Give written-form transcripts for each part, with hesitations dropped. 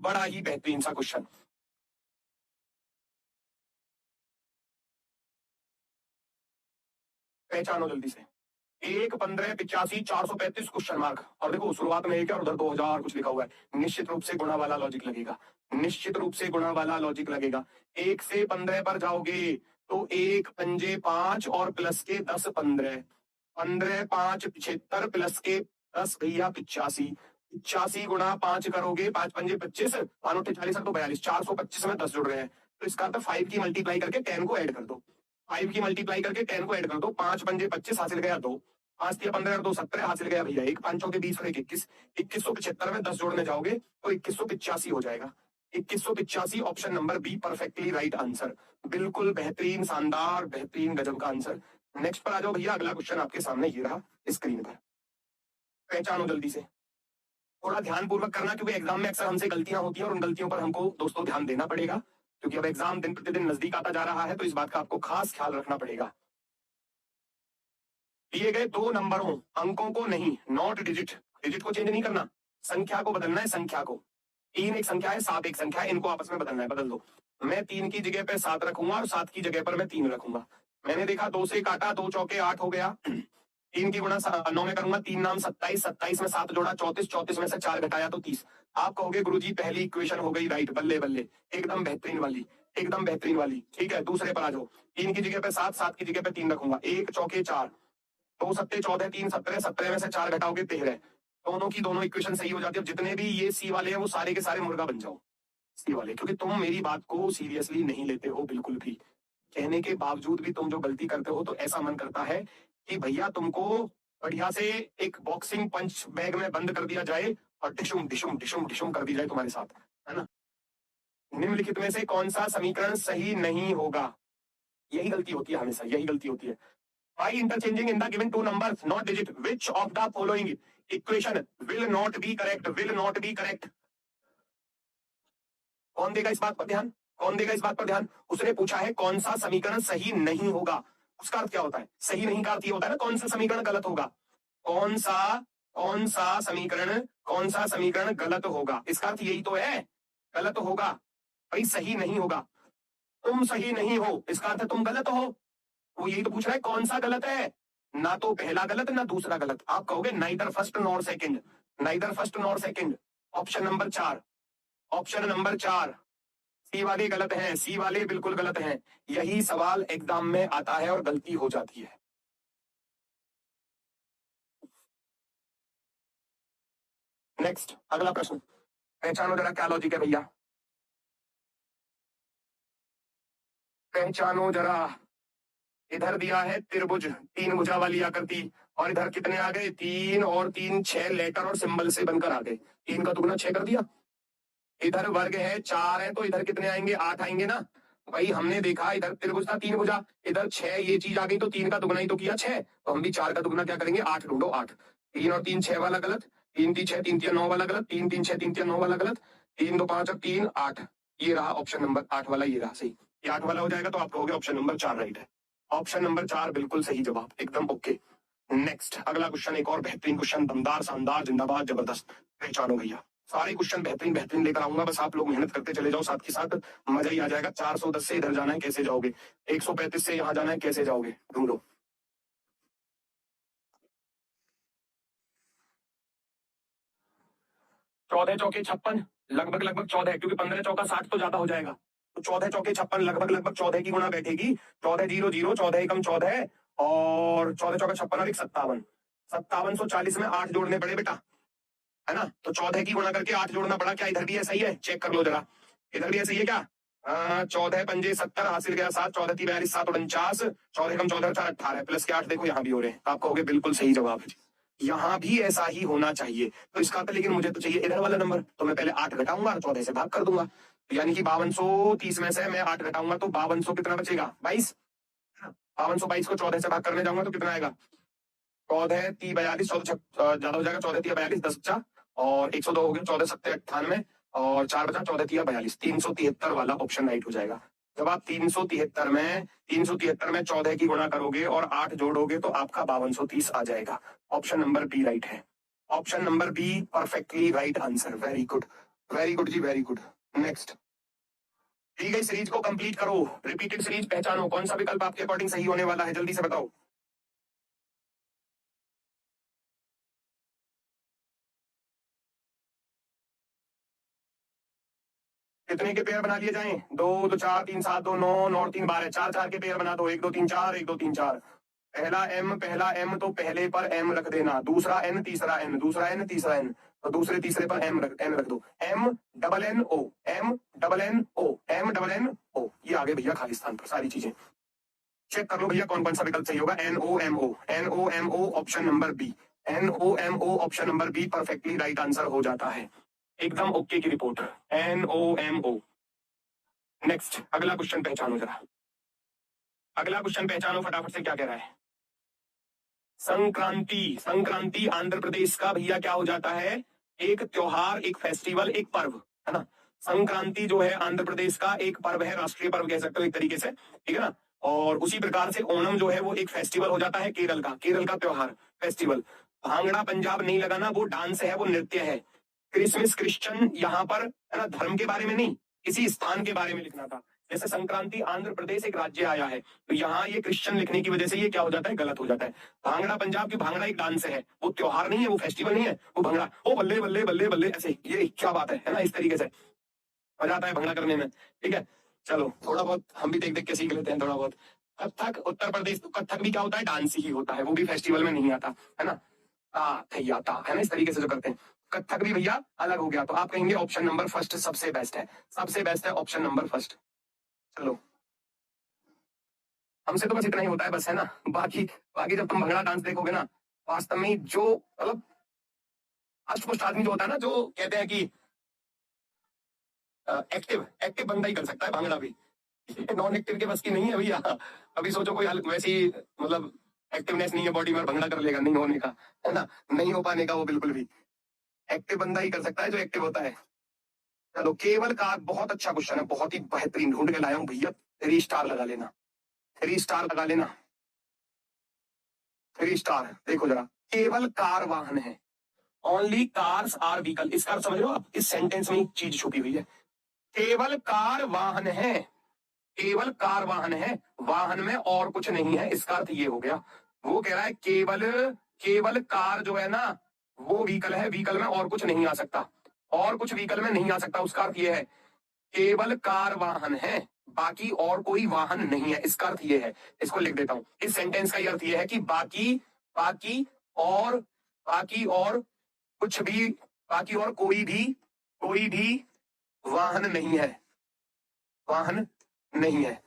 बड़ा ही बेहतरीन सा क्वेश्चन। पहचानो जल्दी से। 1, 15, 85, 435 क्वेश्चन मार्क। और देखो शुरुआत में 1 है और उधर 2000 कुछ लिखा हुआ है। निश्चित रूप से गुणा वाला लॉजिक लगेगा, निश्चित रूप से गुणा वाला लॉजिक लगेगा। 1 से 15 पर जाओगे तो 1 पंजे 5 और प्लस के 10 15, 15 5 75 प्लस के 10 भैया 85, 85 गुणा 5 करोगे, 5 पंजे 25, 5 40 तो 42, 425 में 10 जुड़ रहे हैं। तो इसका अर्थ 5 की मल्टीप्लाई करके 10 को ऐड कर दो, 5 की मल्टीप्लाई करके 10 को ऐड कर दो। 5 पंजे 25 हासिल गया 2, 5 तिया 15 और 2 17 हासिल गया भैया 1, 5 चौके 20 और 1 21, 2175 में 10 जोड़ने जाओगे तो 2185 हो जाएगा। 2185 option number B perfectly right answer. बिल्कुल बेहतरीन, शानदार, बेहतरीन, गजब का आंसर। नेक्स्ट पर आ जाओ भैया। अगला क्वेश्चन आपके सामने ये रहा स्क्रीन पर। पहचानो जल्दी से। थोड़ा ध्यानपूर्वक करना क्योंकि एग्जाम में अक्सर हमसे गलतियां होती हैं और उन गलतियों पर हमको दोस्तों ध्यान देना पड़ेगा, क्योंकि अब एग्जाम दिन प्रतिदिन नजदीक आता जा रहा है, तो इस बात का आपको खास ख्याल रखना पड़ेगा। दिए गए 2 नंबरों, अंकों को नहीं, नॉट डिजिट, डिजिट को चेंज नहीं करना, संख्या को बदलना है, संख्या को। 3 एक संख्या है, 7 एक संख्या है, इनको आपस में बदलना है, बदल दो। मैं 3 की जगह पे 7 रखूंगा और 7 की जगह पर मैं 3 रखूंगा। मैंने देखा 2 से काटा, 2 चौके 8 हो गया। 3 की गुणा 9 में करूंगा, 3 नाम 27, 27 में 7 जोड़ा 34, 34 में से 4 घटाया तो 30। आप कहोगे गुरुजी पहली इक्वेशन हो गई राइट, बल्ले बल्ले, एकदम बेहतरीन वाली, एकदम बेहतरीन वाली। ठीक है, दूसरे पर आ जाओ। 3 की जगह पे 7, 7 की जगह पे 3 रखूंगा। 1 चौके 4, 2 सत्ते 14, 3 17, 17 में से 4 घटाओगे 13। दोनों की दोनों इक्वेशन सही हो जाती है। जितने भी ये सी वाले हैं वो सारे के सारे मुर्गा बन जाओ, सी वाले, क्योंकि तुम मेरी बात को सीरियसली नहीं लेते हो बिल्कुल भी। कहने के बावजूद भी तुम जो गलती करते हो, तो ऐसा मन करता है कि भैया तुमको बढ़िया से एक बॉक्सिंग पंच बैग में बंद कर दिया जाए और डिशुम डिशुम डिशुम डिशुम कर दी जाए तुम्हारे साथ, है ना। निम्नलिखित में से कौन सा समीकरण सही नहीं होगा? यही गलती होती है हमेशा, यही गलती होती है। By interchanging in the given two numbers, not digit, which of the following equation will not be correct? Will not be correct. कौन देगा इस बात पर ध्यान? कौन देगा इस बात पर ध्यान? उसने पूछा है कौन सा समीकरण सही नहीं होगा। उसका अर्थ क्या होता है? सही नहीं का अर्थ ये होता है ना कौन सा समीकरण गलत होगा। कौन सा समीकरण गलत होगा, इसका अर्थ यही तो है, गलत होगा भाई, सही नहीं होगा। तुम सही नहीं हो, इसका अर्थ तुम गलत हो। वो यही तो पूछ रहा है कौन सा गलत है, ना तो पहला गलत ना दूसरा गलत। आप कहोगे neither first nor second, neither first nor second. Option number 4, option number 4 सी वाले गलत हैं, सी वाले बिल्कुल गलत हैं। यही सवाल एग्जाम में आता है और गलती हो जाती है। नेक्स्ट अगला प्रश्न, पहचानो जरा क्या लॉजिक है भैया, पहचानो जरा। इधर दिया है त्रिभुज, 3 भुजा वाली आकृति, और इधर कितने आ गए, 3 और 3 6 लेटर और सिंबल से बनकर आ गए। 3 का दुगना 6 कर दिया। इधर वर्ग है 4 है, तो इधर कितने आएंगे, 8 आएंगे ना भाई। हमने देखा इधर त्रिभुज था 3 भुजा, इधर 6 ये चीज आ गई, तो 3 का दुगना ही तो किया 6, तो हम भी 4 का दुगना क्या करेंगे, 8 ढूंढो। 8, 3 और 3 6 वाला गलत, 3 3 6 3 3 9 वाला गलत, 3 3 6 3 3 9 वाला गलत, 3 2 5 और 3 8, ये रहा ऑप्शन नंबर 8 वाला, ये रहा सही। ये 8 वाला हो जाएगा, तो आप कहोगे ऑप्शन नंबर 4 राइट है। ऑप्शन नंबर 4 बिल्कुल सही जवाब, एकदम ओके। नेक्स्ट अगला क्वेश्चन, एक और बेहतरीन क्वेश्चन, दमदार, शानदार, जिंदाबाद, जबरदस्त। पहचानो भैया, सारे क्वेश्चन बेहतरीन बेहतरीन लेकर आऊंगा, बस आप लोग मेहनत करते चले जाओ, साथ के साथ मजा ही आ जाएगा। 410 से इधर जाना है, कैसे जाओगे? 135 से यहां जाना है, कैसे जाओगे? ढूंढो। चौदह चौके 56, लगभग लगभग 14, क्योंकि 15 चौका 60 तो ज्यादा हो जाएगा, तो 14 चौके 56 लगभग लगभग 14 की गुणा बैठेगी। 14 0 0, 14 एकम 14 और 14 चौका 56 और 57, 5740 में 8 जोड़ने पड़े बेटा, है ना। तो 14 की गुणा करके 8 जोड़ना पड़ा। क्या इधर भी ऐसा ही है? चेक कर लो जरा, इधर भी ऐसा ही है क्या? 14 पंजे 70 हासिल गया 7, 14 3 42, 7 49, 14 कम 14 4 18 प्लस के 8 देखो यहाँ भी हो रहे हैं। आप कहोगे बिल्कुल सही जवाब है, यहाँ भी ऐसा ही होना चाहिए। तो इसका तो लेकिन मुझे तो चाहिए इधर वाला नंबर, तो मैं पहले 8 घटाऊंगा और 14 से भाग कर दूंगा, तो यानी कि 5230 में से मैं 8 घटाऊंगा तो 5200 कितना बचेगा, 22। 5222 को 14 से भाग करने जाऊंगा तो कितना आएगा, 14 3 42, 14 ज्यादा हो जाएगा, 14 3 42, 10 बचा और 102 हो गया, 14 7 98 और 4 बचा, 14 3 42, 373 वाला ऑप्शन राइट हो जाएगा। जब आप 373 में 14 की गुणा करोगे और 8 जोड़ोगे तो आपका 5230 आ जाएगा। ऑप्शन नंबर बी राइट है, option number B perfectly right answer, very good, very good जी, वेरी गुड। नेक्स्ट, दी गई सीरीज को कंप्लीट करो, रिपीटेड सीरीज पहचानो, कौन सा विकल्प आपके अकॉर्डिंग सही होने वाला है, जल्दी से बताओ। कितने के पेयर बना लिए जाएं? 2 2 4 3 7 2 9 9 3 12, 4 4 के पेयर बना दो, 1 2 3 4, 1 2 3 4। पहला एम तो पहले पर एम रख देना, दूसरा एन, तीसरा एन, दूसरा एन, तीसरा एन, तो दूसरे तीसरे पर एन रख दो। M double N O, M double N O, M double N O, ये आगे भैया खालिस्तान पर सारी चीजें चेक कर लो भैया, कौन कौन सा विकल्प सही होगा। N O M O, N O M O option number B, N O M O option number B perfectly right answer हो जाता है, एकदम ओके की report, N O M O. Next, अगला क्वेश्चन पहचानो जरा, अगला क्वेश्चन पहचानो फटाफट से, क्या कह रहा है। संक्रांति, संक्रांति आंध्र प्रदेश का भैया क्या हो जाता है, एक त्योहार, एक फेस्टिवल, एक पर्व, है ना। संक्रांति जो है आंध्र प्रदेश का एक पर्व है, राष्ट्रीय पर्व कह सकते हो एक तरीके से, ठीक है ना। और उसी प्रकार से ओणम जो है वो एक फेस्टिवल हो जाता है, केरल का त्योहार, फेस्टिवल। भांगड़ा पंजाब नहीं लगाना, वो डांस है, वो नृत्य है। क्रिसमस क्रिश्चियन यहाँ पर, है ना, धर्म के बारे में नहीं, किसी स्थान के बारे में लिखना था। जैसे संक्रांति आंध्र प्रदेश एक राज्य आया है, तो यहाँ ये क्रिश्चियन लिखने की वजह से ये क्या हो जाता है, गलत हो जाता है। भांगड़ा पंजाब की, भांगड़ा एक डांस है, वो त्योहार नहीं है, वो फेस्टिवल नहीं है, वो भंगड़ा, ओ बल्ले बल्ले बल्ले बल्ले, ऐसे, ये क्या बात है ना, इस तरीके से मजा आता है भंगड़ा करने में, ठीक है। चलो थोड़ा बहुत हम भी देख देख के सीख लेते हैं थोड़ा बहुत। कथक उत्तर प्रदेश, तो कथक भी क्या होता है, डांस ही होता है, वो भी फेस्टिवल में नहीं आता, है ना। आता है ना, इस तरीके से जो करते हैं। कथक भी भैया अलग हो गया, तो आप कहेंगे ऑप्शन नंबर फर्स्ट सबसे बेस्ट है, सबसे बेस्ट है ऑप्शन नंबर फर्स्ट। चलो, हमसे तो बस इतना ही होता है बस, है ना। बाकी बाकी जब तुम भंगड़ा डांस देखोगे ना, वास्तव में जो मतलब अष्टपुष्ट आदमी जो होता है ना, जो कहते हैं कि एक्टिव एक्टिव बंदा ही कर सकता है भांगड़ा भी, नॉन एक्टिव के बस की नहीं है भैया। अभी सोचो कोई वैसी मतलब एक्टिवनेस नहीं है बॉडी में, भंगड़ा कर लेगा, नहीं होने का, है ना, नहीं हो पाने का वो बिल्कुल भी। एक्टिव बंदा ही कर सकता है जो एक्टिव होता है। चलो, केवल का बहुत अच्छा क्वेश्चन है, बहुत ही बेहतरीन ढूंढ के लाया हूं भैया, 3 स्टार लगा लेना, 3 स्टार लगा लेना, 3 स्टार। देखो जरा, केवल कार वाहन है, ओनली कार्स आर व्हीकल, इसका अर्थ समझ रहे हो आप, इस सेंटेंस में एक चीज छुपी हुई है। केवल कार वाहन है, केवल कार वाहन है, वाहन में और कुछ नहीं है, इसका अर्थ ये हो गया। वो कह रहा है केवल, केवल कार जो है ना वो व्हीकल है, व्हीकल में और कुछ नहीं आ सकता, और कुछ व्हीकल में नहीं आ सकता, उसका अर्थ ये है केवल कार वाहन है, बाकी और कोई वाहन नहीं है, इसका अर्थ ये है। इसको लिख देता हूं, इस सेंटेंस का ये अर्थ ये है कि बाकी बाकी और बाकी और कुछ भी, बाकी और कोई भी वाहन नहीं है, वाहन नहीं है,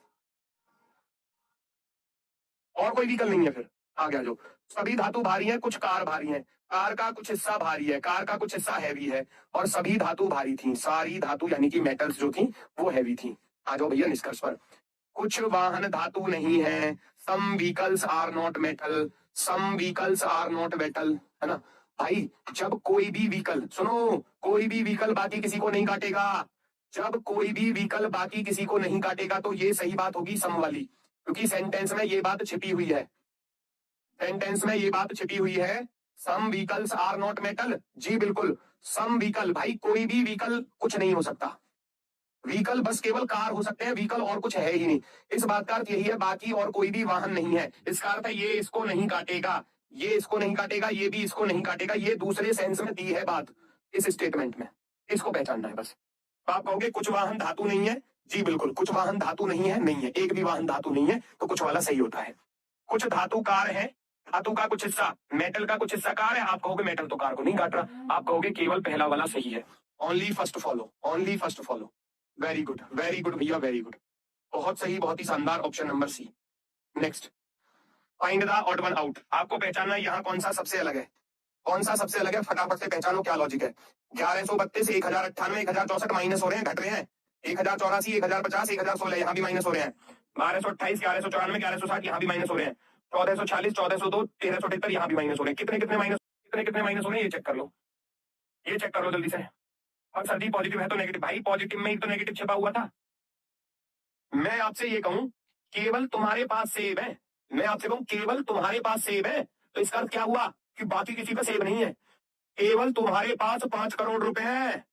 और कोई व्हीकल नहीं है। फिर आ गया जो, सभी धातु भारी है, कुछ कार भारी है, कार का कुछ हिस्सा भारी है, कार का कुछ हिस्सा हैवी है, और सभी धातु भारी थी, सारी धातु यानी कि मेटल्स जो थी वो हैवी थी। आ जाओ भैया निष्कर्ष पर, कुछ वाहन धातु नहीं है, some vehicles are not metal, some vehicles are not metal, है ना भाई। जब कोई भी व्हीकल, सुनो, कोई भी व्हीकल बाकी किसी को नहीं काटेगा, जब कोई भी व्हीकल बाकी किसी को नहीं काटेगा, तो ये सही बात होगी सम वाली, क्योंकि सेंटेंस में ये बात छिपी हुई है, सेंटेंस में ये बात छिपी हुई है, some vehicles are not metal, जी बिल्कुल, सम व्हीकल, भाई कोई भी व्हीकल कुछ नहीं हो सकता, व्हीकल बस केवल कार हो सकते हैं, व्हीकल और कुछ है ही नहीं। इस बात का अर्थ यही है, बाकी और कोई भी वाहन नहीं है, इसका अर्थ है ये इसको नहीं काटेगा, ये इसको नहीं काटेगा, ये भी इसको नहीं काटेगा, ये दूसरे सेंस में दी है बात इस स्टेटमेंट में, इसको पहचानना है बस। तो आप कहोगे कुछ वाहन धातु नहीं है, जी बिल्कुल, कुछ वाहन धातु नहीं है, नहीं है, एक भी वाहन धातु नहीं है, तो कुछ वाला सही होता है। कुछ धातु कार है, धातु का कुछ हिस्सा मेटल का कुछ हिस्सा कार है, आप कहोगे मेटल तो कार को नहीं काट रहा, आप कहोगे केवल पहला वाला सही है, only first follow, only first follow. Very good भैया, वेरी गुड, बहुत सही, बहुत ही शानदार, option number C. Next, find the odd one out, आपको पहचानना है यहाँ कौन सा सबसे अलग है, कौन सा सबसे अलग है, फटाफट से पहचानो क्या लॉजिक है। 1132, 1098, 1064 माइनस हो रहे हैं, घट रहे हैं, 1084, 1050, 1016 यहाँ भी माइनस हो रहे हैं, 1228, 1194, 1160 यहाँ भी माइनस हो रहे हैं, 1446, 1402, 1378 यहाँ भी माइनस हो रहे हैं। कितने कितने माइनस हो रहे हैं, ये चेक कर लो, ये चेक कर लो जल्दी से। और सर जी पॉजिटिव है तो नेगेटिव, भाई पॉजिटिव में ही तो नेगेटिव छिपा हुआ था। मैं आपसे ये कहूं केवल तुम्हारे पास सेब है, मैं आपसे कहूं केवल तुम्हारे पास सेब है, तो इसका अर्थ क्या हुआ कि बाकी किसी का सेब नहीं है। केवल तुम्हारे पास 5 करोड़ रुपए हैं,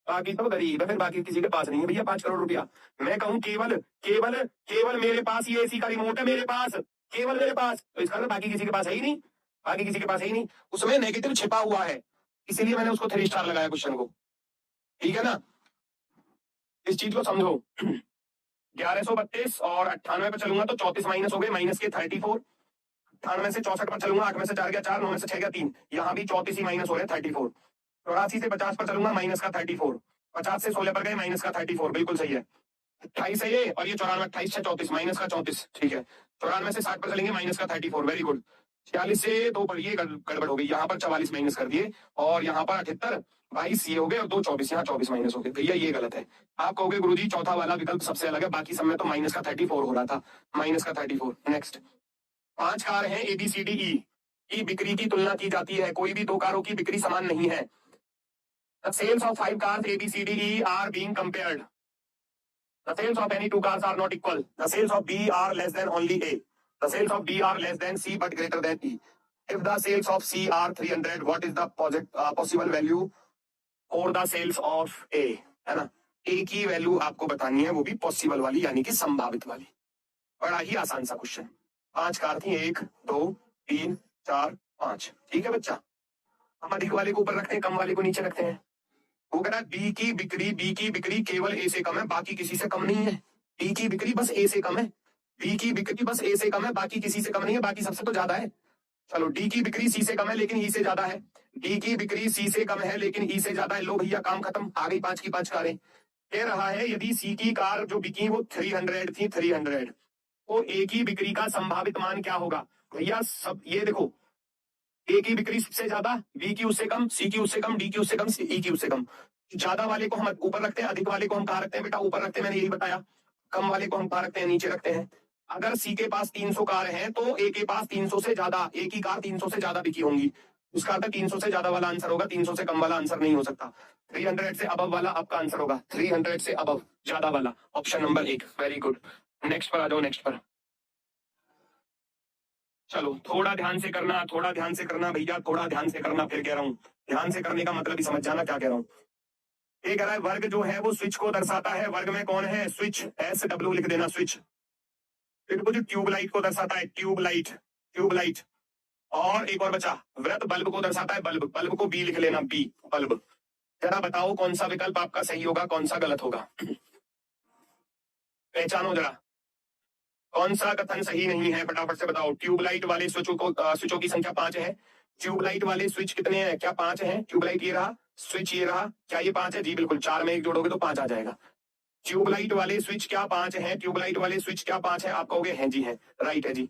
बाकी तो गरीब है, फिर बाकी किसी के पास नहीं है भैया 5 करोड़ रुपया। मैं कहूँ केवल केवल केवल मेरे पास ये एसी का रिमोट है, मेरे पास, केवल मेरे पास, तो इसका मतलब बाकी किसी के पास है ही नहीं, बाकी किसी के पास है ही नहीं। उसमें नेगेटिव छिपा हुआ है, इसीलिए मैंने उसको 3 स्टार लगाया क्वेश्चन को। ठीक है ना, इस चीज को समझो। 1132 और 98 पर चलूंगा तो 34 माइनस हो गए, माइनस के 34। 98 से 64 पर चलूंगा, 8 में से 4 गया 4, 9 में से 6 गया 3, यहाँ भी 34 ही माइनस हो रहे 34। 84 से 50 पर चलूंगा, माइनस का 34। 50 से 16 पर गए, माइनस का 34, बिल्कुल सही है। 28 है ये, और ये 94, 28 से 34, माइनस का 34, ठीक है। 94 से 60 पर चलेंगे, माइनस का 34, वेरी गुड। 46 से 2 पर ये गड़बड़ हो गई, यहाँ पर 44 माइनस कर दिए, और यहाँ पर 78, 22 ये हो गए, और 2 24, यहाँ 24 माइनस हो गए, भैया ये गलत है। आप कहोगे गुरुजी चौथा वाला विकल्प सबसे अलग है, बाकी सब में तो माइनस का 34 हो रहा था, माइनस का 34। नेक्स्ट, 5 कार है ABCDE की बिक्री की तुलना की जाती है, कोई भी 2 कारों की बिक्री समान नहीं है। The sales of 5 cars ABCDE are being compared. The sales of any 2 cars are not equal. The sales of B are less than only A. The sales of B are less than C but greater than E. If the sales of C are 300, what is the possible value for the sales of A? है ना, A की value आपको बतानी है, वो भी possible वाली, यानी कि संभावित वाली। बड़ा ही आसान सा क्वेश्चन। 5 कार थी, 1 2 3 4 5, ठीक है बच्चा। हम अधिक वाले को ऊपर रखते हैं, कम वाले को नीचे रखते हैं। वो कह रहा है बी की बिक्री केवल ए से कम है, बाकी किसी से कम नहीं है। बी की बिक्री बस ए से कम है, बी की बिक्री बस ए से कम है, बाकी किसी से कम नहीं है, बाकी सबसे तो ज्यादा है। चलो, डी की बिक्री सी से कम है लेकिन ई से ज्यादा है, डी की बिक्री सी से कम है लेकिन ई से ज्यादा है। लो भैया काम खत्म, आ गई 5 की 5 कारें। कह रहा है यदि सी की कार जो बिकी वो 300 थी, 300, तो ए की बिक्री का संभावित मान क्या होगा। भैया सब ये देखो, ए की बिक्री सबसे ज्यादा, बी की उससे कम, सी की उससे कम, डी की उससे कम, ई की उससे कम। ज्यादा वाले को हम ऊपर रखते हैं, अधिक वाले को हम कहाँ रखते हैं बेटा, ऊपर रखते हैं, मैंने यही बताया। कम वाले को हम कहाँ रखते हैं, नीचे रखते हैं। अगर सी के पास 300 कार हैं तो ए के पास 300 से ज्यादा, ए की कार 300 से ज्यादा बिकी होंगी, उसका अर्थ 300 से ज्यादा वाला आंसर होगा, 300 से कम वाला आंसर नहीं हो सकता। 300 से अबव वाला आपका आंसर होगा, 300 से अबव, ज्यादा वाला, option number 1, very good. Next पर आ जाओ, नेक्स्ट पर। चलो थोड़ा ध्यान से करना, थोड़ा ध्यान से करना भैया, थोड़ा ध्यान से करना, फिर कह रहा हूं ध्यान से करने का मतलब ही समझ जाना क्या कह रहा हूं। ये कह रहा है वर्ग जो है वो स्विच को दर्शाता है, वर्ग में कौन है, स्विच, SW लिख देना, स्विच। त्रिभुज ट्यूबलाइट को दर्शाता है, ट्यूबलाइट, ट्यूबलाइट। और एक और बचा, वृत्त बल्ब को दर्शाता है, बल्ब, बल्ब को B लिख लेना, B, बल्ब। जरा बताओ कौन सा विकल्प आपका सही होगा, कौन सा गलत होगा, पहचानो जरा, कौन सा कथन सही नहीं है, फटाफट से बताओ। ट्यूबलाइट वाले स्विचों की संख्या 5 है। ट्यूबलाइट वाले स्विच कितने हैं, क्या 5 हैं। ट्यूबलाइट ये रहा, स्विच ये रहा, क्या ये 5 है, जी बिल्कुल, 4 में 1 जोड़ोगे तो 5 आ जाएगा। ट्यूबलाइट वाले स्विच क्या 5 है, ट्यूबलाइट वाले स्विच क्या 5 है, आप कहोगे हैं जी है, राइट है जी।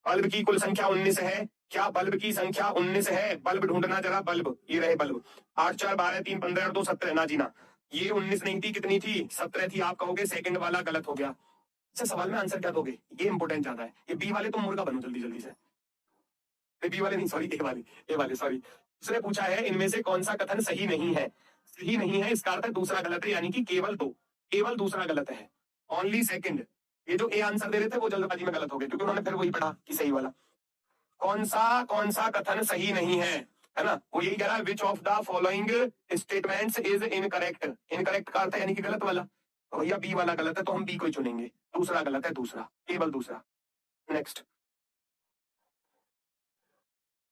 बल्ब की कुल संख्या 19 है, क्या बल्ब की संख्या 19 है, बल्ब ढूंढना जरा, बल्ब, ये रहे बल्ब। 8 4 12 3 15 और 2 17, ना जी ना, ये 19 नहीं थी, कितनी थी, 17 थी। आप कहोगे सेकंड वाला गलत हो गया। अच्छा सवाल में आंसर क्या दोगे, ये इंपोर्टेंट ज्यादा है। ये बी वाले तुम मुर्गा बनो जल्दी जल्दी से, बी वाले नहीं, सॉरी, ए वाले सॉरी। उसने पूछा है इनमें से कौन सा कथन सही नहीं है, सही नहीं है इसका अर्थ है दूसरा गलत है, यानी कि केवल दो, केवल दूसरा गलत है, ओनली सेकंड। ये जो ए आंसर दे रहे थे वो जल्दबाजी में गलत हो गए, क्योंकि उन्होंने फिर वही पढ़ा कि सही वाला। कौन सा कथन सही नहीं है ना, वो यही कह रहा है which of the following statements is incorrect. Incorrect का अर्थ है यानी कि गलत वाला, तो भैया बी वाला गलत है, तो हम बी को ही चुनेंगे, दूसरा गलत है, दूसरा, केवल दूसरा। Next,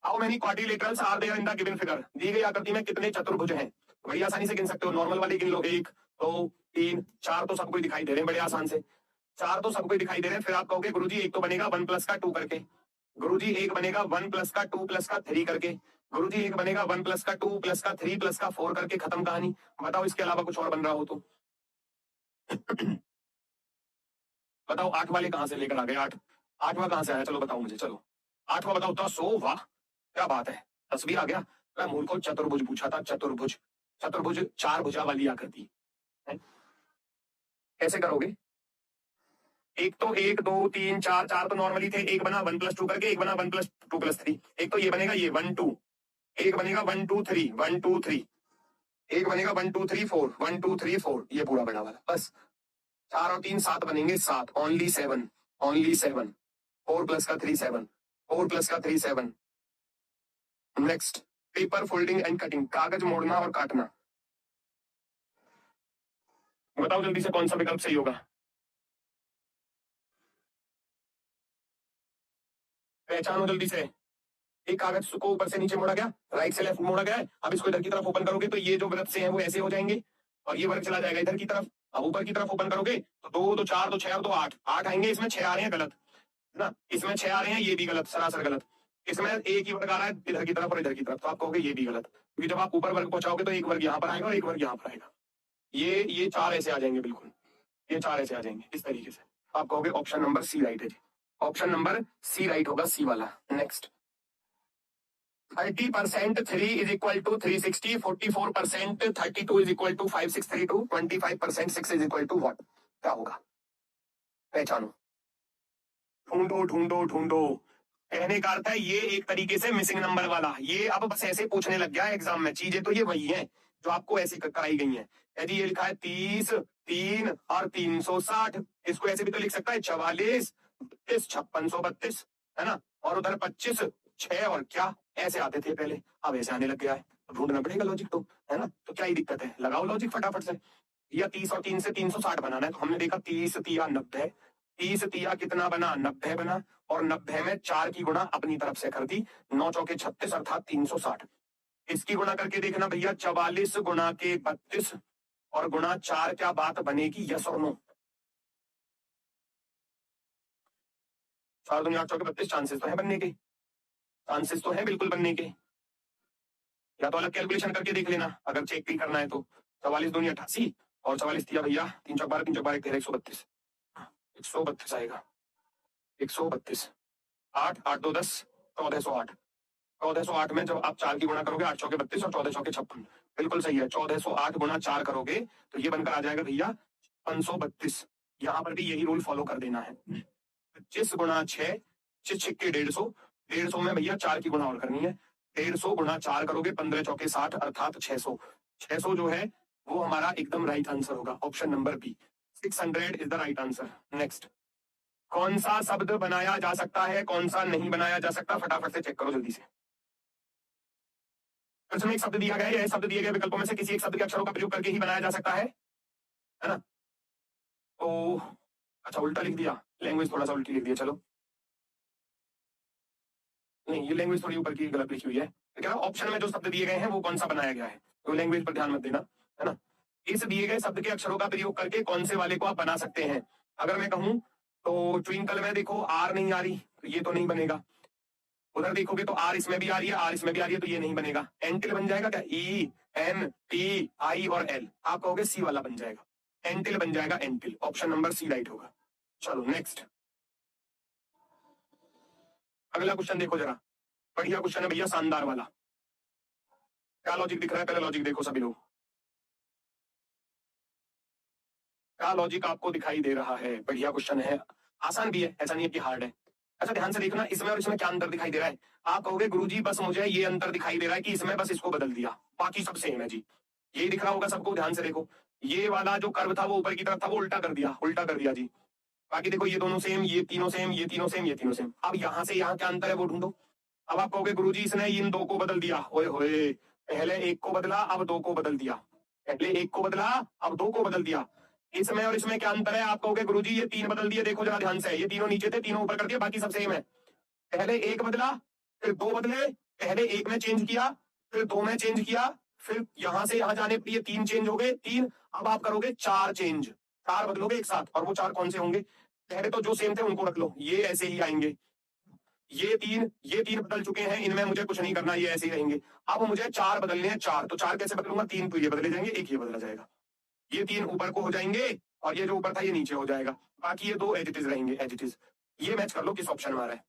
how many quadrilaterals are there in the given figure. दी गई आकृति में कितने चतुर्भुज हैं, बड़ी आसानी से गिन सकते हो, नॉर्मल वाले गिन लो, 1 2 3 4 तो सबको दिखाई दे रहे हैं, बड़े आसान से 4 तो सबको दिखाई दे रहे हैं। फिर आप कहोगे गुरुजी एक तो बनेगा 1 प्लस का 2 करके, गुरुजी एक बनेगा 1 प्लस का 2 प्लस का 3 करके, गुरुजी एक बनेगा 1 प्लस का 2 प्लस का 3 प्लस का 4 करके, खत्म कहानी। बताओ इसके अलावा कुछ और बन रहा हो तो बताओ, 8 वाले कहां से लेकर आ गए, 8वां कहां से आया, चलो बताओ मुझे, चलो 8वां बताओ तो। सो वाह क्या बात है, 10 भी आ गया। मैं मूल को चतुर्भुज पूछा था, चतुर्भुज, चतुर्भुज 4 भुजा वाली आकृति है। कैसे करोगे, एक तो 1 2 3 4, 4 तो नॉर्मली थे, एक बना 1 प्लस 2 करके, एक बना 1 प्लस 2 प्लस 3, एक तो ये बनेगा, ये 1 2, एक बनेगा 1 2 3 1 2 3, एक बनेगा 1 2 3 4 1 2 3 4, ये पूरा बड़ा वाला, बस 4 और 3 7 बनेंगे, 7, ओनली 7, ओनली 7, 4 प्लस का 3 7, 4 प्लस का 3 7। Next, paper folding and cutting, कागज मोड़ना और काटना। बताओ जल्दी से कौन सा विकल्प सही होगा। पहचानो जल्दी से। एक कागज को ऊपर से नीचे मोड़ा गया, राइट से लेफ्ट मोड़ा गया है। अब इसको इधर की तरफ ओपन करोगे तो ये जो वृत्त से हैं वो ऐसे हो जाएंगे और ये वर्ग चला जाएगा इधर की तरफ। अब ऊपर की तरफ ओपन करोगे तो 2 2 4 2 6 और 2 8 8 आएंगे। इसमें 6 आ रहे हैं गलत है ना, इसमें 6 आ रहे हैं, ये भी गलत, सरासर गलत। इसमें एक ही वर्ग आ रहा है इधर की तरफ और इधर की तरफ, तो आप कहोगे ये भी गलत, क्योंकि जब आप ऊपर वर्ग पहुंचाओगे तो एक वर्ग यहाँ पर आएगा और एक वर्ग यहाँ पर आएगा। ये 4 ऐसे आ जाएंगे, बिल्कुल ये 4 ऐसे आ जाएंगे इस तरीके से। आप कहोगे ऑप्शन नंबर सी राइट है जी, ऑप्शन नंबर सी राइट होगा, सी वाला। Next, 30% 3 is equal to 360, 44% 32 is equal to 5632, 25% 6 is equal to what, क्या होगा? पहचानो, ढूंढो ढूंढो ढूंढो। कहने का अर्थ है ये एक तरीके से मिसिंग नंबर वाला, ये अब बस ऐसे पूछने लग गया है एग्जाम में। चीजें तो ये वही हैं जो आपको ऐसी कराई गई हैं। यदि ये लिखा है 30, 3 और 360, इसको ऐसे भी तो लिख सकता है 44, 32, 5632, है ना, और उधर 25, 6 और क्या, ऐसे आते थे पहले, अब ऐसे आने लग गया है। ढूंढना पड़ेगा लॉजिक तो, है ना, तो क्या ही दिक्कत है, लगाओ लॉजिक फटाफट से। या 30 और 3 से 360 बनाना है, तो हमने देखा 30 तिया 90, 30 तिया कितना बना, 90 बना, और 90 में 4 की गुणा अपनी तरफ से कर दी, 9 चौके 36 अर्थात 360। इसकी गुणा करके देखना भैया, 44 गुणा के 32 और गुणा 4, क्या बात बनेगी, यस और नो? 4 दूनी 8 चौके 32, चांसेस तो है बनने के, चांसेस तो है बिल्कुल बनने के। या तो अलग कैलकुलेशन करके देख लेना अगर चेक भी करना है तो। 44 दूनी 88 और 44 दिया भैया 3 चौक 12, 3 चौक 12 13, 132, 132 आएगा, 132। 8 8 2 10, 1408, 1408 में जब आप 4 की गुणा करोगे, 8 चौके 32 और 14 चौके 56, बिल्कुल सही है। 1408 गुणा 4 करोगे तो ये बनकर आ जाएगा भैया 532। यहां पर भी यही रूल फॉलो कर देना है। 25 गुणा 6, 6 छिक्के 150, 150 में भैया 4 की गुणा और करनी है, 150 गुणा 4 करोगे 15 चौके 60 अर्थात 600। 600 जो है वो हमारा एकदम राइट आंसर होगा, option number B, 600 is the right answer. Next, कौन सा शब्द बनाया जा सकता है, कौन सा नहीं बनाया जा सकता, फटाफट से चेक करो जल्दी से। प्रश्न में एक शब्द दिया गया है, यह शब्द दिए गए विकल्पों में से किसी एक शब्द के अक्षरों का प्रयोग करके ही बनाया जा सकता है ना। तो अच्छा उल्टा लिख दिया, लैंग्वेज थोड़ा सा उल्टी लिख दिया, चलो नहीं, ये लैंग्वेज थोड़ी ऊपर की गलत लिखी हुई है। तो क्या ऑप्शन में जो शब्द दिए गए हैं वो कौन सा बनाया गया है, तो लैंग्वेज पर ध्यान मत देना, है ना। इस दिए गए शब्द के अक्षरों का प्रयोग करके कौन से वाले को आप बना सकते हैं। अगर मैं कहूं तो ट्विंकल में देखो आर नहीं आ रही, तो ये तो नहीं बनेगा। उधर देखोगे तो आर इसमें भी आ रही है, आर इसमें भी आ रही है, तो ये नहीं बनेगा। एंटिल बन जाएगा क्या, ई एन टी आई और एल, आप कहोगे सी वाला बन जाएगा, एंटिल बन जाएगा, anthill, option number C right होगा। चलो नेक्स्ट, अगला क्वेश्चन देखो जरा, बढ़िया क्वेश्चन है भैया, शानदार वाला। क्या लॉजिक दिख रहा है, पहले लॉजिक देखो सभी लोग, क्या लॉजिक आपको दिखाई दे रहा है। बढ़िया क्वेश्चन है, आसान भी है, ऐसा नहीं है कि हार्ड है। अच्छा ध्यान से देखना, इसमें और इसमें क्या अंतर दिखाई दे रहा है। आप कहोगे गुरुजी बस मुझे ये अंतर दिखाई दे रहा है कि इसमें बस इसको बदल दिया, बाकी सब सेम है जी। यही दिख रहा होगा सबको, ध्यान से देखो, ये वाला जो कर्व था वो ऊपर की तरफ था, वो उल्टा कर दिया, उल्टा कर दिया जी। बाकी देखो ये दोनों सेम, ये तीनों सेम, ये तीनों सेम, ये तीनों सेम। अब यहाँ से यहाँ क्या अंतर है वो ढूंढो। अब आप कहोगे गुरुजी इसने इन दो को बदल दिया, ओए होए, पहले एक को बदला अब दो को बदल दिया, पहले एक को बदला अब दो को बदल दिया। इसमें और इसमें क्या अंतर है, आप कहोगे गुरुजी ये 3 बदल दिए, देखो जरा ध्यान से, ये तीनों नीचे थे, तीनों ऊपर कर दिया, बाकी सब सेम है। पहले एक बदला, फिर दो बदले, पहले एक में चेंज किया, फिर दो में चेंज किया, फिर यहां से यहां जाने पर ये 3 चेंज हो गए, 3। अब आप करोगे 4 चेंज, 4 बदलोगे एक साथ, और वो 4 कौन से होंगे, पहले तो जो सेम थे उनको रख लो, ये ऐसे ही आएंगे। ये तीन बदल चुके हैं, इनमें मुझे कुछ नहीं करना, ये ऐसे ही रहेंगे। अब मुझे 4 बदलने हैं, 4 तो 4 कैसे बदलूंगा, 3 तो ये बदले जाएंगे, एक ये बदला जाएगा, ये 3 ऊपर को हो जाएंगे और ये जो ऊपर था ये नीचे हो जाएगा, बाकी ये 2 एज इट इज रहेंगे, एज इट इज। ये मैच कर लो किस ऑप्शन में आ रहा है।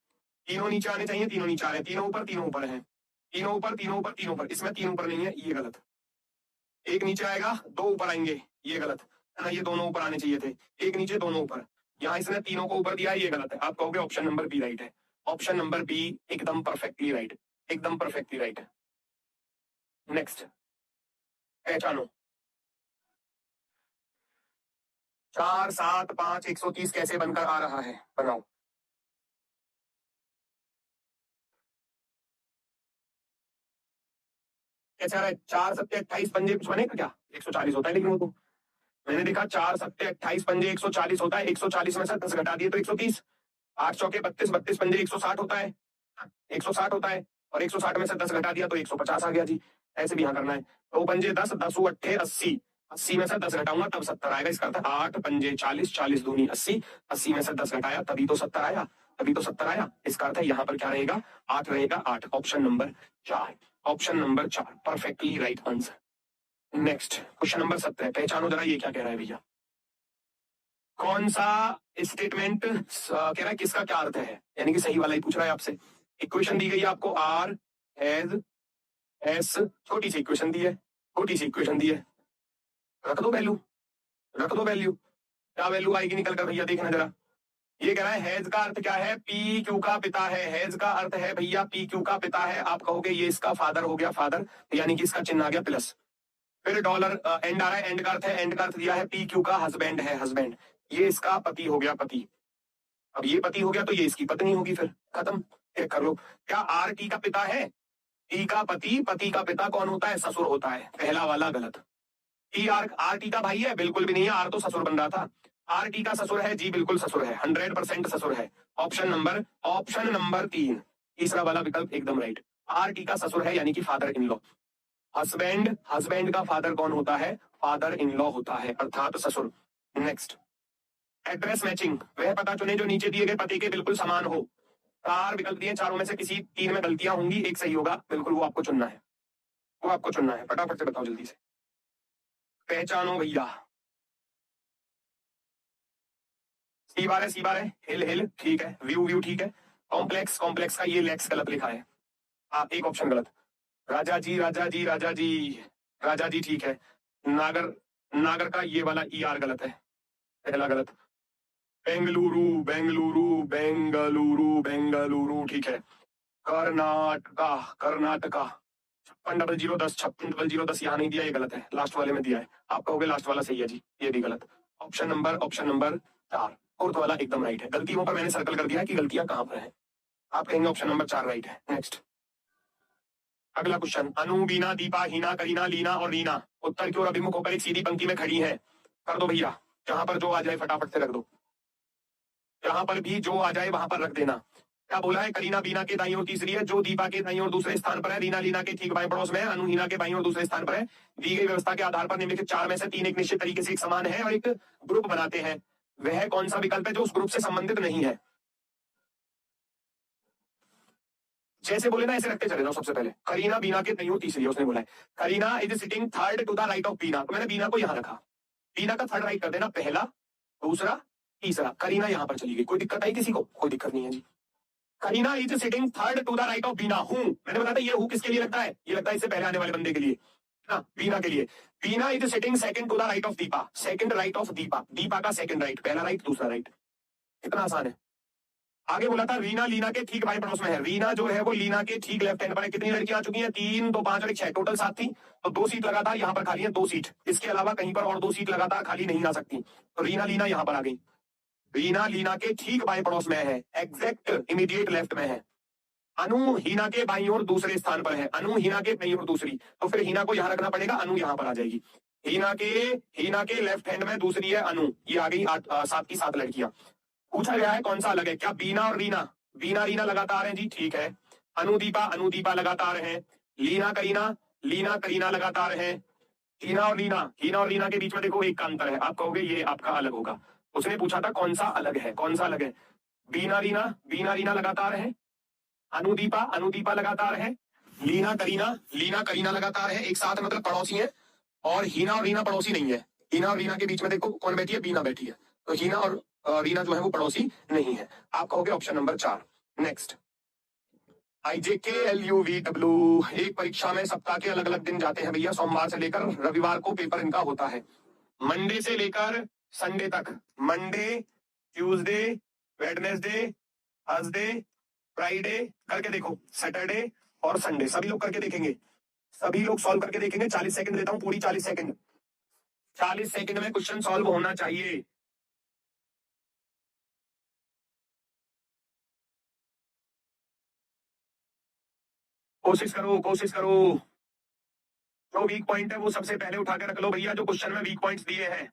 तीनों नीचे आने चाहिए, तीनों नीचे आ रहे हैं, तीनों ऊपर तीनों ऊपर है, तीनों ऊपर तीनों ऊपर तीनों ऊपर, इसमें 3 ऊपर नहीं है, ये गलत। एक नीचे आएगा, 2 ऊपर आएंगे, ये गलत है ना, ये दोनों ऊपर आने चाहिए थे, एक नीचे दोनों ऊपर, यहाँ इसने तीनों को ऊपर दिया है, ये गलत है। आप कहोगे ऑप्शन नंबर बी राइट है, ऑप्शन नंबर बी एकदम परफेक्टली राइट, एकदम परफेक्टली राइट है। नेक्स्ट, पहचानो, 4 7 5 130 कैसे बनकर आ रहा है, बनाओ। कैसे आ रहा है, 4 7 28 पंजे कुछ बनेगा क्या, 140 होता है लेकिन वो तो मैंने देखा 4 सत्ते 28 पंजे 140 होता है, 140 में से 10 घटा दिए तो 130, 8 चौके 32, 32 पंजे 160 होता है, 160 होता है, और 160 में से 10 घटा दिया तो 150 आ गया जी। ऐसे भी यहाँ करना है। तो पंजे 10, 10 अट्ठे 80, 80 में से 10 घटाऊंगा तब 70 आएगा। इसका अर्थ 8 पंजे 40, 40 दूनी 80, 80 में से 10 घटाया तभी तो 70 आया, तभी तो 70 आया। इसका अर्थ है यहाँ पर क्या रहेगा, 8 रहेगा, 8। Option number 4, option number 4 perfectly right answer. Next question number 17, पहचानो जरा ये क्या कह रहा है भैया। कौन सा स्टेटमेंट कह रहा है, किसका क्या अर्थ है, यानी कि सही वाला ही पूछ रहा है आपसे। इक्वेशन दी गई है आपको, आर हैज एस, छोटी सी इक्वेशन दी है, छोटी सी इक्वेशन दी है, रख दो वैल्यू, रख दो वैल्यू, क्या वैल्यू आएगी निकल कर भैया, देखना जरा। ये कह रहा है हैज का अर्थ क्या है, पी क्यू का पिता है। हैज का अर्थ है भैया पी क्यू का पिता है। आप कहोगे ये इसका फादर हो गया, फादर, यानी कि इसका चिन्ह आ गया प्लस, फिर डॉलर एंड आ रहा है, एंड का अर्थ है, एंड का अर्थ दिया है पी क्यू का हस्बैंड है, हस्बैंड, ये इसका पति हो गया, पति। अब ये पति हो गया तो ये इसकी पत्नी होगी, फिर खत्म, चेक कर लो। क्या आर टी का पिता है, टी का पति, पति का पिता कौन होता है, ससुर होता है, पहला वाला गलत। टी आर टी का भाई है, बिल्कुल भी नहीं है, आर तो ससुर बन रहा था। आर टी का ससुर है जी, बिल्कुल ससुर है, 100% ससुर है। ऑप्शन नंबर 3, तीसरा वाला विकल्प एकदम राइट। आर टी का ससुर है यानी कि father in law. Husband, husband का फादर कौन होता है, फादर इन लॉ होता है, अर्थात ससुर। नेक्स्ट, एड्रेस मैचिंग, वह पता चुने जो नीचे दिए गए पते के बिल्कुल समान हो। 4 विकल्प दिए, चारों में से किसी 3 में गलतियां होंगी, एक सही होगा, बिल्कुल वो आपको चुनना है, वो आपको चुनना है। फटाफट से बताओ जल्दी से, पहचानो भैया। सी बार है, सी बार है, हिल हिल ठीक है, व्यू व्यू ठीक है, कॉम्प्लेक्स, कॉम्प्लेक्स का ये लेक्स गलत लिखा है, आप एक ऑप्शन गलत। राजा जी, राजा जी, राजा जी, राजा जी ठीक है। नागर, नागर का ये वाला ई आर गलत है, पहला गलत। बेंगलुरु, बेंगलुरु, बेंगलुरु, बेंगलुरु ठीक है। कर्नाटका, कर्नाटका, 560010, 560010 यहाँ नहीं दिया, ये गलत है, लास्ट वाले में दिया है। आप कहोगे लास्ट वाला सही है जी, ये भी गलत। ऑप्शन नंबर 4, फोर्थ वाला एकदम राइट है। गलतियों पर मैंने सर्कल कर दिया है कि गलतियां कहां पर है। आप कहेंगे ऑप्शन नंबर 4 राइट है। नेक्स्ट, अगला क्वेश्चन, अनु, बीना, दीपा, हीना, करीना, लीना और रीना उत्तर की ओर अभिमुख होकर एक सीधी पंक्ति में खड़ी है। कर दो भैया, जहां पर जो आ जाए फटाफट से रख दो, जहां पर भी जो आ जाए वहां पर रख देना। क्या बोला है, करीना बीना के दाईं ओर तीसरी है, जो दीपा के दाईं ओर दूसरे स्थान पर है, रीना लीना के ठीक बाएं पड़ोस में है, अनु हीना के बाईं ओर दूसरे स्थान पर है। दी गई व्यवस्था के आधार पर निम्नलिखित 4 में से 3 एक निश्चित तरीके से एक समान है और एक ग्रुप बनाते हैं। वह कौन सा विकल्प है जो उस ग्रुप से संबंधित नहीं है। जैसे बोले ना ऐसे रखते चले जाओ। सबसे पहले करीना बीना के दाईं ओर तीसरी है, उसने बोला है Kareena is sitting third to the right of Beena, तो मैंने बीना को यहां रखा, बीना का थर्ड राइट कर देना, पहला, दूसरा, तीसरा। करीना यहां पर चली गई, कोई दिक्कत आई किसी को, कोई दिक्कत नहीं है जी। Kareena is sitting third to the right of Beena, हूं, मैंने बताया था ये हूं किसके लिए लगता है, ये लगता है इससे पहले आने वाले बंदे के लिए ना, बीना के लिए। Beena is sitting second to the right of Deepa, second right of Deepa, Deepa का सेकंड राइट, पहला राइट दूसरा राइट, कितना आसान है। आगे बोला था रीना लीना के ठीक बाएं पड़ोस में है, रीना जो है वो लीना के ठीक लेफ्ट हैंड पर है। कितनी लड़कियां आ चुकी हैं, 3, 2, 5 और 1, 6, टोटल 7 थी, तो 2 सीट लगातार यहाँ पर खाली है, 2 सीट, इसके अलावा कहीं पर और 2 सीट लगातार खाली नहीं आ सकती, तो रीना लीना यहाँ पर आ गई। रीना लीना के ठीक बाएं पड़ोस में है, एग्जैक्ट इमीडिएट लेफ्ट में है। अनु हीना के बाईं ओर दूसरे स्थान पर है, अनु हीना के बाईं ओर दूसरी, तो फिर हीना को यहां रखना पड़ेगा, अनु यहां पर आ जाएगी। हीना के लेफ्ट हैंड में दूसरी है अनु, ये आ गई 7 की 7 लड़कियां। पूछा गया है कौन सा अलग है, क्या बीना और रीना, बीना रीना लगातार हैं जी, ठीक है। अनुदीपा लगातार हैं, लीना करीना लगातार हैं, हीना और रीना के बीच में देखो एक का अंतर है, आप कहोगे ये आपका अलग होगा। उसने पूछा था कौन सा अलग है, कौन सा अलग है। बीना रीना लगातार है, अनुदीपा लगातार है, लीना करीना लगातार है, एक साथ मतलब पड़ोसी है। और हीना और रीना पड़ोसी नहीं है, हीना और रीना के बीच में देखो कौन बैठी है, बीना बैठी है, तो हीना और रीना जो है वो पड़ोसी नहीं है। आप कहोगे ऑप्शन नंबर 4। नेक्स्ट, IJKLUVW, एक परीक्षा में सप्ताह के अलग अलग दिन जाते हैं भैया, सोमवार से लेकर रविवार को पेपर इनका होता है, मंडे से लेकर संडे तक, Monday, Tuesday, Wednesday, Thursday, Friday, करके देखो, सैटरडे और संडे, सभी लोग करके देखेंगे, सभी लोग सॉल्व करके देखेंगे। 40 सेकंड देता हूं, पूरी 40 सेकंड, 40 सेकंड में क्वेश्चन सॉल्व होना चाहिए। कोशिश करो, जो वीक पॉइंट है वो सबसे पहले उठा के रख लो भैया, जो क्वेश्चन में वीक पॉइंट्स दिए हैं।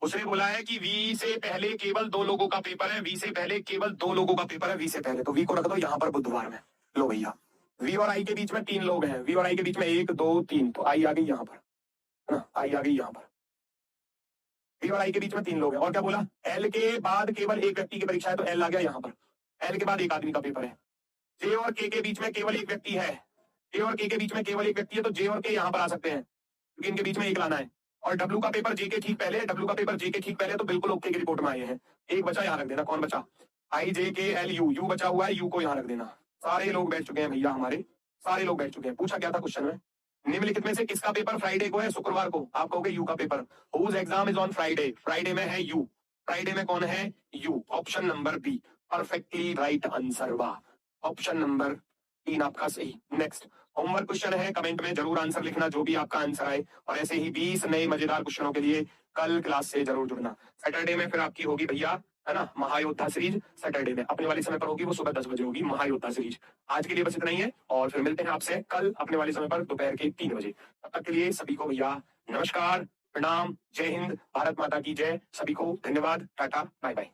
उसने बोला है कि वी से पहले केवल 2 लोगों का पेपर है, वी से पहले केवल 2 लोगों का पेपर है, वी से पहले, तो वी को रख दो यहाँ पर बुधवार में। लो भैया, वी और आई के बीच में 3 लोग हैं, वी और आई के बीच में 1 2 3, तो आई आ गई यहाँ पर, है ना, आई आ गई यहाँ पर। वी और आई के बीच में 3 लोग हैं, और क्या बोला, एल के बाद केवल एक व्यक्ति की परीक्षा है, तो एल आ गया यहाँ पर, एल के बाद एक आदमी का पेपर है। जे और के बीच में केवल एक व्यक्ति है, जे और के बीच में केवल एक व्यक्ति है, तो जे और के यहाँ पर आ सकते हैं, क्योंकि इनके बीच में एक लाना है। और डब्ल्यू का पेपर जे के ठीक पहले, डब्ल्यू का पेपर जे के ठीक पहले, तो बिल्कुल ओके की रिपोर्ट में आए हैं। एक बचा, यहाँ रख देना, कौन बचा, आई जे के एल यू, यू बचा हुआ है, यू को यहाँ रख देना। सारे लोग बैठ चुके हैं भैया, हमारे सारे लोग बैठ चुके हैं। पूछा क्या था क्वेश्चन में, निम्नलिखित में से किसका पेपर फ्राइडे को है, शुक्रवार को, आप कहोगे यू का पेपर। Whose exam is on Friday, Friday में है यू, फ्राइडे में कौन है, U. Option number B perfectly right answer, वाह, ऑप्शन नंबर 3 आपका सही। नेक्स्ट होमवर्क क्वेश्चन है, कमेंट में जरूर आंसर लिखना जो भी आपका आंसर आए, और ऐसे ही 20 नए मजेदार क्वेश्चनों के लिए कल क्लास से जरूर जुड़ना। सैटरडे में फिर आपकी होगी भैया, है ना, महायोद्धा सीरीज। सैटरडे में अपने वाले समय पर होगी, वो सुबह 10 बजे होगी महायोद्धा सीरीज। आज के लिए बस इतना ही है, और फिर मिलते हैं आपसे कल अपने वाले समय पर दोपहर के 3 बजे। तब तक के लिए सभी को भैया नमस्कार, प्रणाम, जय हिंद, भारत माता की जय। सभी को धन्यवाद, टाटा, बाय बाय।